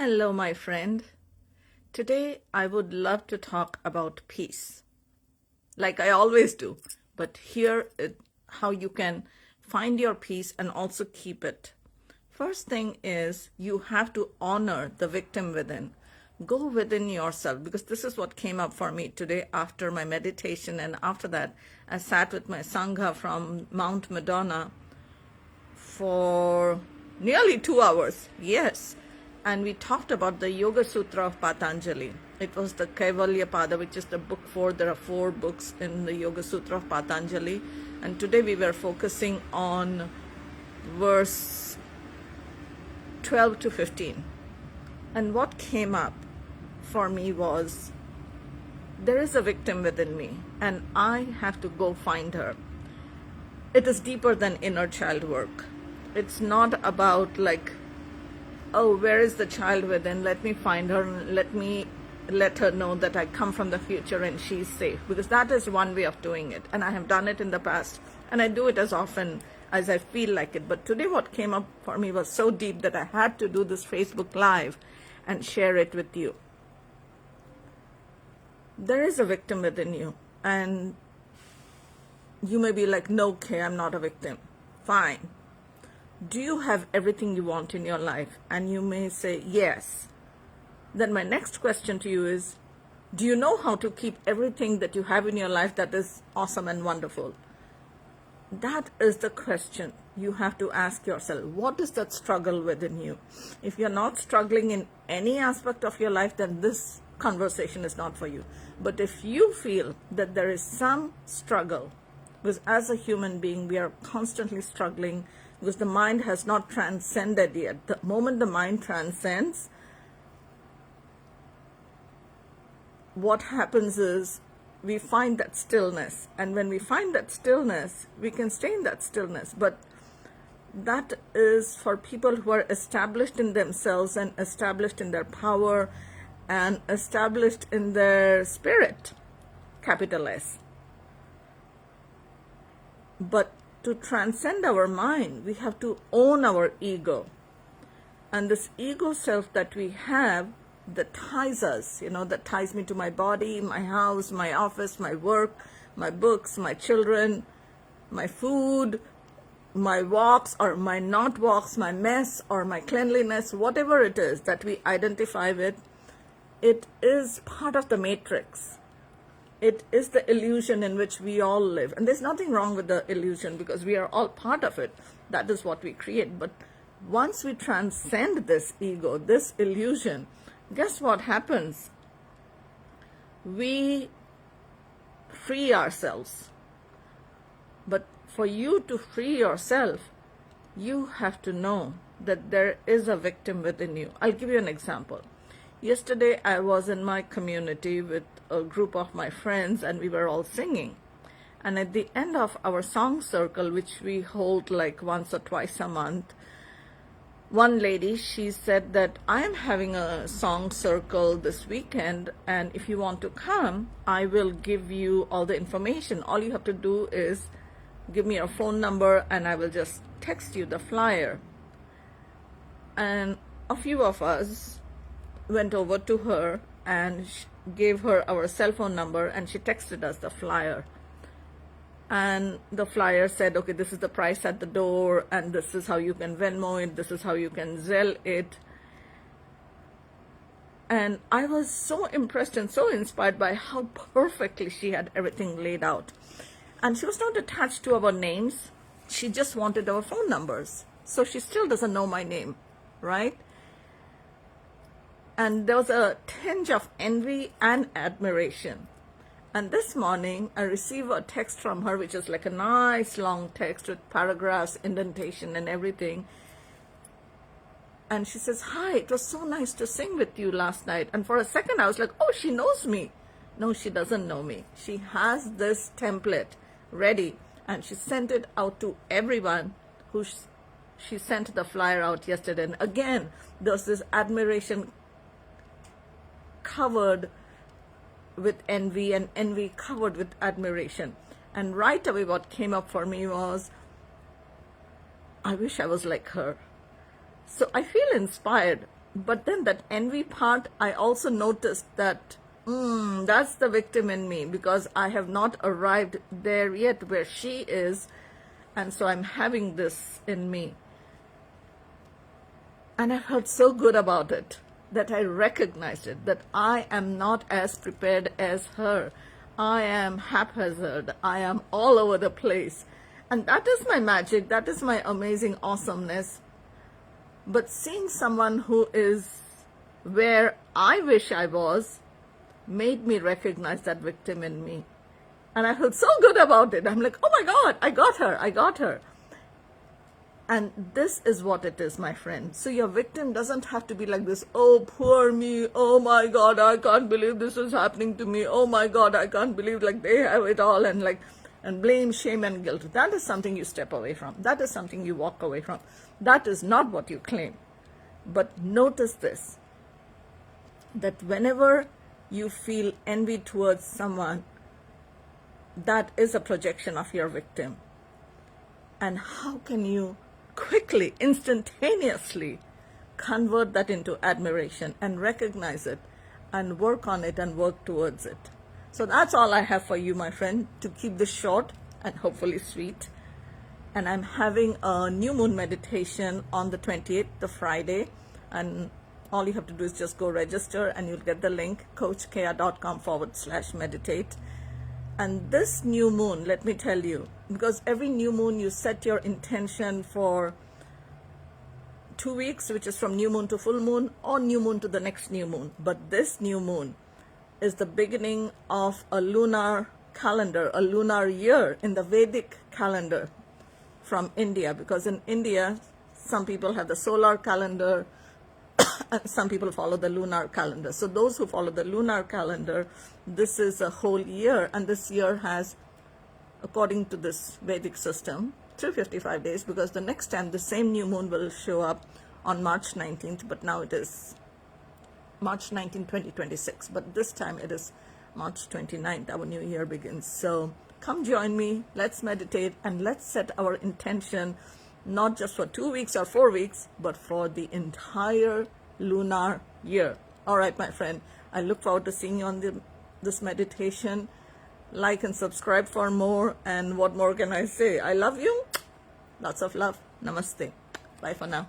Hello, my friend. Today, I would love to talk about peace, like I always do. But here, how you can find your peace and also keep it. First thing is you have to honor the victim within. Go within yourself, because this is what came up for me today after my meditation. And after that, I sat with my Sangha from Mount Madonna for nearly 2 hours. Yes. And we talked about the Yoga Sutra of Patanjali. It was the Kaivalya Pada, which is the book 4. There are 4 books in the Yoga Sutra of Patanjali. And today we were focusing on verse 12 to 15. And what came up for me was, there is a victim within me, and I have to go find her. It is deeper than inner child work. It's not about like, oh, where is the child within? Let me find her and let her know that I come from the future and she's safe. Because that is one way of doing it. And I have done it in the past. And I do it as often as I feel like it. But today what came up for me was so deep that I had to do this Facebook Live and share it with you. There is a victim within you. And you may be like, no, okay, I'm not a victim. Fine. Do you have everything you want in your life? And you may say, yes. Then my next question to you is, do you know how to keep everything that you have in your life that is awesome and wonderful? That is the question you have to ask yourself. What is that struggle within you? If you're not struggling in any aspect of your life, then this conversation is not for you. But if you feel that there is some struggle, because as a human being, we are constantly struggling, because the mind has not transcended yet. The moment the mind transcends, what happens is we find that stillness. And when we find that stillness, we can stay in that stillness. But that is for people who are established in themselves and established in their power and established in their spirit, capital S. But to transcend our mind, we have to own our ego. And this ego self that we have, that ties us, that ties me to my body, my house, my office, my work, my books, my children, my food, my walks or my not walks, my mess or my cleanliness, whatever it is that we identify with, it is part of the matrix. It is the illusion in which we all live. And there's nothing wrong with the illusion because we are all part of it. That is what we create. But once we transcend this ego, this illusion, guess what happens? We free ourselves. But for you to free yourself, you have to know that there is a victim within you. I'll give you an example. Yesterday, I was in my community with a group of my friends and we were all singing. And at the end of our song circle, which we hold like once or twice a month, one lady, she said that I am having a song circle this weekend, and if you want to come, I will give you all the information. All you have to do is give me your phone number and I will just text you the flyer. And a few of us went over to her and gave her our cell phone number, and she texted us the flyer. And the flyer said, okay, this is the price at the door, and this is how you can Venmo it, this is how you can Zelle it. And I was so impressed and so inspired by how perfectly she had everything laid out. And she was not attached to our names. She just wanted our phone numbers. So she still doesn't know my name, right? And there was a tinge of envy and admiration. And this morning, I received a text from her, which is like a nice long text with paragraphs, indentation, and everything. And she says, hi, it was so nice to sing with you last night. And for a second, I was like, oh, she knows me. No, she doesn't know me. She has this template ready. And she sent it out to everyone who she sent the flyer out yesterday. And again, there's this admiration covered with envy and envy covered with admiration. And right away what came up for me was, I wish I was like her. So I feel inspired But then that envy part, I also noticed that that's the victim in me, because I have not arrived there yet where she is, and so I'm having this in me. And I felt so good about it that I recognized it, that I am not as prepared as her. I am haphazard. I am all over the place. And that is my magic. That is my amazing awesomeness. But seeing someone who is where I wish I was made me recognize that victim in me. And I felt so good about it. I'm like, oh my God, I got her. And this is what it is, my friend. So your victim doesn't have to be like this, oh, poor me, oh my God, I can't believe this is happening to me, oh my God, I can't believe like they have it all, and blame, shame, and guilt. That is something you step away from. That is something you walk away from. That is not what you claim. But notice this, that whenever you feel envy towards someone, that is a projection of your victim. And how can you quickly, instantaneously convert that into admiration and recognize it and work on it and work towards it? So that's all I have for you, my friend, to keep this short and hopefully sweet. And I'm having a new moon meditation on the 28th, the Friday. And all you have to do is just go register and you'll get the link, coachkea.com/meditate. And this new moon, let me tell you, because every new moon you set your intention for 2 weeks, which is from new moon to full moon, or new moon to the next new moon. But this new moon is the beginning of a lunar calendar, a lunar year in the Vedic calendar from India. Because in India, some people have the solar calendar, and some people follow the lunar calendar. So those who follow the lunar calendar, this is a whole year, and this year has, according to this Vedic system, 355 days, because the next time the same new moon will show up on March 19th, but now it is March 19, 2026, but this time it is March 29th, our new year begins. So come join me, let's meditate, and let's set our intention, not just for 2 weeks or 4 weeks, but for the entire lunar year. All right, my friend, I look forward to seeing you on this meditation. Like and subscribe for more, and what more can I say? I love you. Lots of love. Namaste. Bye for now.